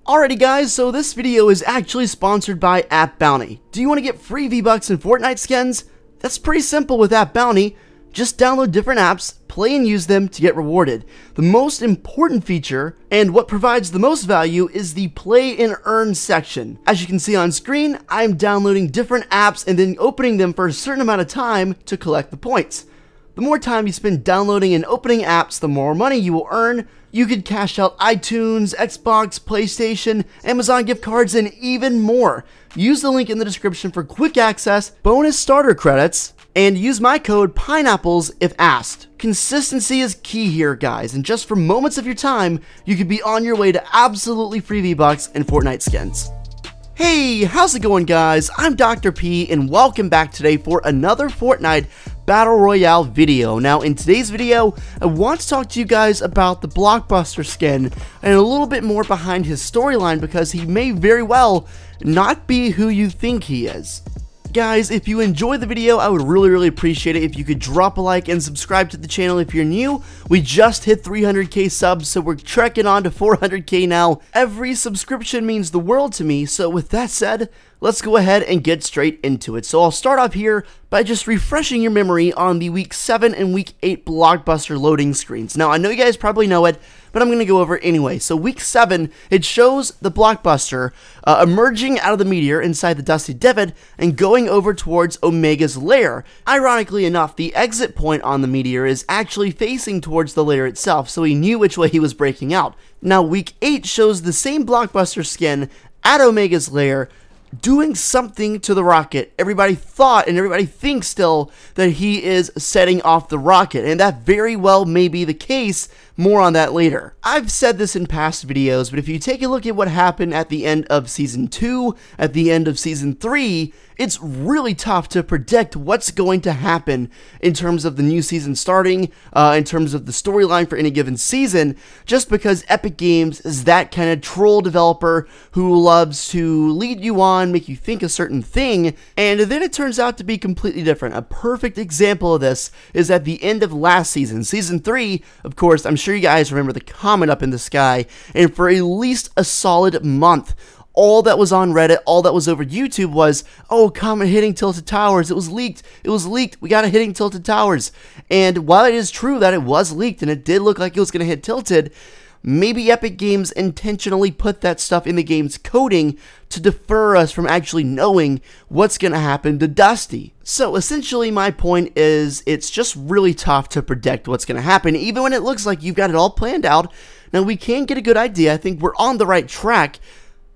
Alrighty guys, so this video is actually sponsored by App Bounty. Do you want to get free V-Bucks and Fortnite skins? That's pretty simple with App Bounty. Just download different apps, play and use them to get rewarded. The most important feature, and what provides the most value, is the play and earn section. As you can see on screen, I'm downloading different apps and then opening them for a certain amount of time to collect the points. The more time you spend downloading and opening apps, the more money you will earn. You could cash out iTunes, Xbox, PlayStation, Amazon gift cards, and even more. Use the link in the description for quick access, bonus starter credits, and use my code Pineapplez if asked. Consistency is key here, guys, and just for moments of your time, you could be on your way to absolutely free V-Bucks and Fortnite skins. Hey, how's it going, guys? I'm Dr. P, and welcome back today for another Fortnite Battle Royale video. Now, in today's video, I want to talk to you guys about the Blockbuster skin and a little bit more behind his storyline because he may very well not be who you think he is. Guys, if you enjoyed the video, I would really appreciate it if you could drop a like and subscribe to the channel if you're new. We just hit 300k subs, so we're trekking on to 400k now. Every subscription means the world to me, so with that said, let's go ahead and get straight into it. So I'll start off here by just refreshing your memory on the Week 7 and Week 8 Blockbuster loading screens. Now, I know you guys probably know it, but I'm going to go over it anyway. So Week 7, it shows the Blockbuster emerging out of the meteor inside the Dusty Divot and going over towards Omega's lair. Ironically enough, the exit point on the meteor is actually facing towards the lair itself, so he knew which way he was breaking out. Now, Week 8 shows the same Blockbuster skin at Omega's lair, doing something to the rocket. Everybody thought, and everybody thinks still, that he is setting off the rocket, and that very well may be the case. More on that later. I've said this in past videos, but if you take a look at what happened at the end of Season 2, at the end of Season 3, it's really tough to predict what's going to happen in terms of the new season starting, in terms of the storyline for any given season, just because Epic Games is that kind of troll developer who loves to lead you on, make you think a certain thing, and then it turns out to be completely different. A perfect example of this is at the end of last season. Season 3, of course, I'm sure you guys remember the comet up in the sky, and for at least a solid month, all that was on Reddit, all that was over YouTube was, oh, comet hitting Tilted Towers, it was leaked, we got it hitting Tilted Towers. And while it is true that it was leaked and it did look like it was going to hit Tilted, maybe Epic Games intentionally put that stuff in the game's coding to defer us from actually knowing what's going to happen to Dusty. So essentially my point is, it's just really tough to predict what's going to happen, even when it looks like you've got it all planned out. Now, we can get a good idea. I think we're on the right track,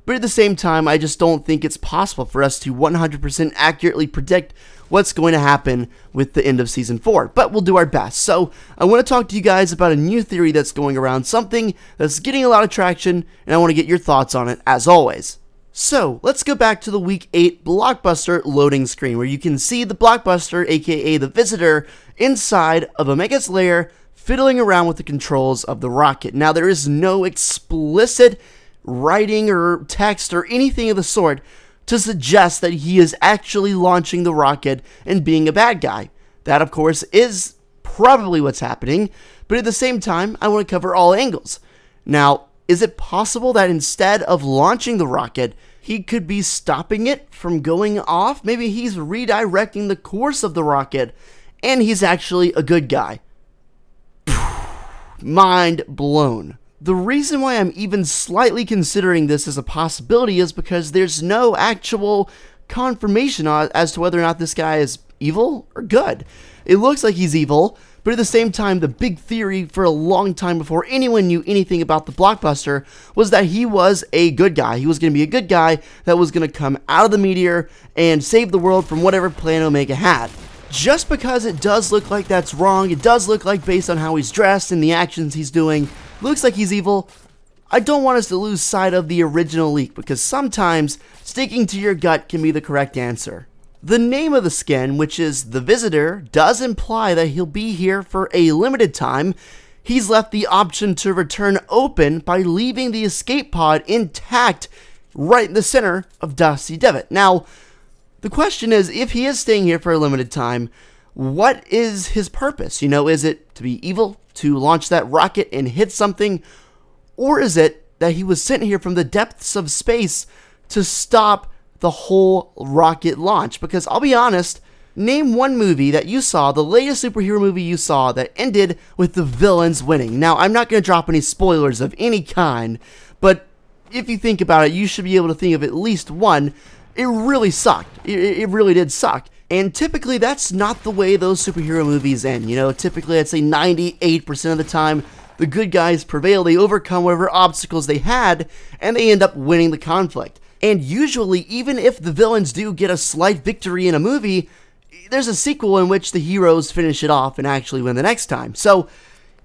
but at the same time, I just don't think it's possible for us to 100% accurately predict what's going to happen with the end of Season 4, but we'll do our best. So I want to talk to you guys about a new theory that's going around, something that's getting a lot of traction, and I want to get your thoughts on it as always. So let's go back to the Week 8 Blockbuster loading screen, where you can see the Blockbuster, aka the Visitor, inside of Omega's lair, fiddling around with the controls of the rocket. Now, there is no explicit writing or text or anything of the sort to suggest that he is actually launching the rocket and being a bad guy. That, of course, is probably what's happening, but at the same time, I want to cover all angles. Now, is it possible that instead of launching the rocket, he could be stopping it from going off? Maybe he's redirecting the course of the rocket, and he's actually a good guy. Mind blown. The reason why I'm even slightly considering this as a possibility is because there's no actual confirmation as to whether or not this guy is evil or good. It looks like he's evil, but at the same time, the big theory for a long time before anyone knew anything about the Blockbuster was that he was a good guy. He was going to be a good guy that was going to come out of the meteor and save the world from whatever plan Omega had. Just because it does look like that's wrong, it does look like, based on how he's dressed and the actions he's doing, looks like he's evil, I don't want us to lose sight of the original leak, because sometimes sticking to your gut can be the correct answer. The name of the skin, which is the Visitor, does imply that he'll be here for a limited time. He's left the option to return open by leaving the escape pod intact right in the center of Dusty Divot. Now, the question is, if he is staying here for a limited time, what is his purpose? You know, is it to be evil, to launch that rocket and hit something, or is it that he was sent here from the depths of space to stop the whole rocket launch. Because I'll be honest, name one movie that you saw, the latest superhero movie you saw, that ended with the villains winning. Now, I'm not going to drop any spoilers of any kind, but if you think about it, you should be able to think of at least one. It really sucked. It really did suck. And typically, that's not the way those superhero movies end. You know, typically, I'd say 98% of the time, the good guys prevail. They overcome whatever obstacles they had, and they end up winning the conflict. And usually, even if the villains do get a slight victory in a movie, there's a sequel in which the heroes finish it off and actually win the next time. So,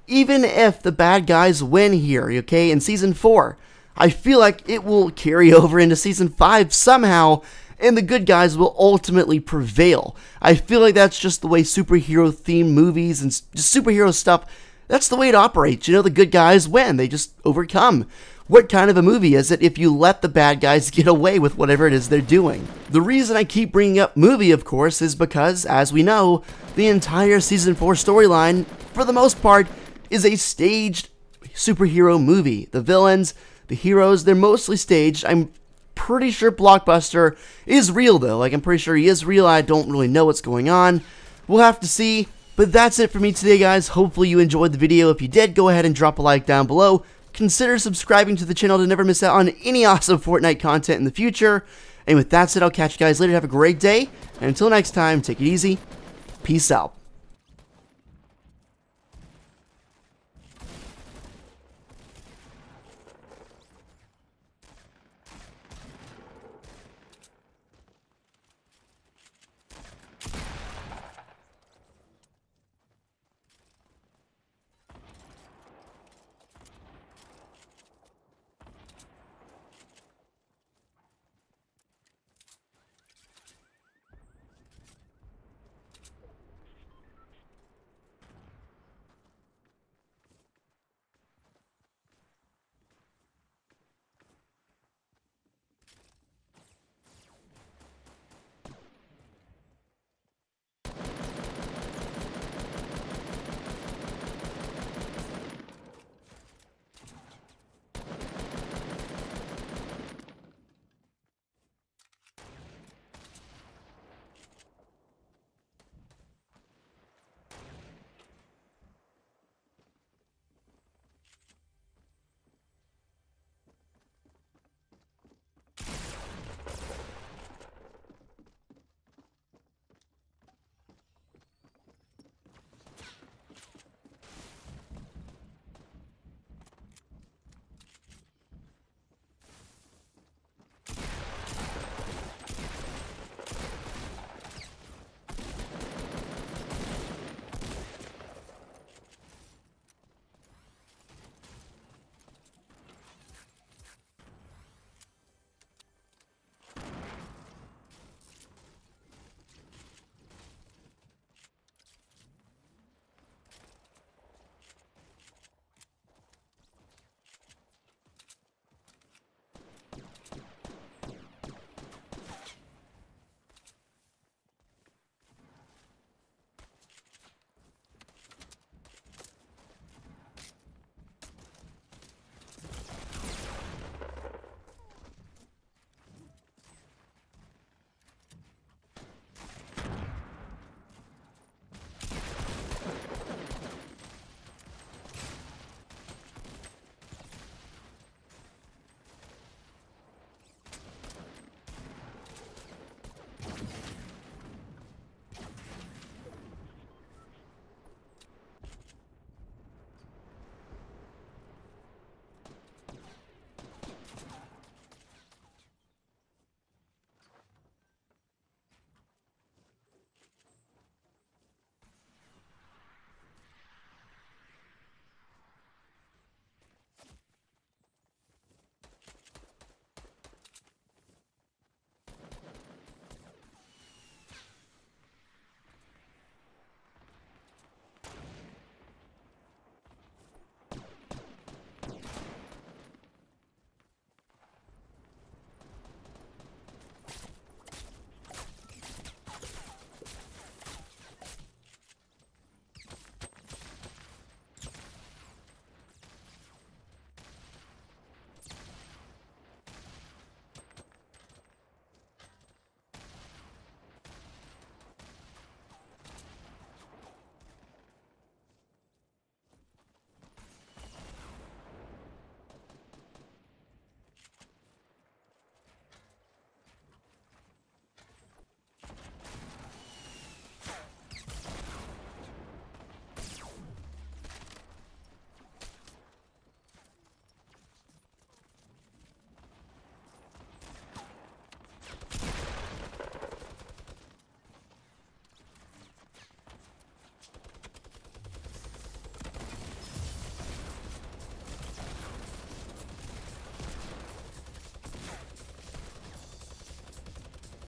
even if the bad guys win here, okay, in Season 4, I feel like it will carry over into Season 5 somehow, and the good guys will ultimately prevail. I feel like that's just the way superhero-themed movies and just superhero stuff, that's the way it operates. You know, the good guys win. They just overcome. What kind of a movie is it if you let the bad guys get away with whatever it is they're doing? The reason I keep bringing up movie, of course, is because, as we know, the entire Season 4 storyline, for the most part, is a staged superhero movie. The villains, the heroes, they're mostly staged. I'm pretty sure Blockbuster is real, though. Like, I'm pretty sure he is real. I don't really know what's going on. We'll have to see. But that's it for me today, guys. Hopefully you enjoyed the video. If you did, go ahead and drop a like down below. Consider subscribing to the channel to never miss out on any awesome Fortnite content in the future. And with that said, I'll catch you guys later. Have a great day. And until next time, take it easy. Peace out.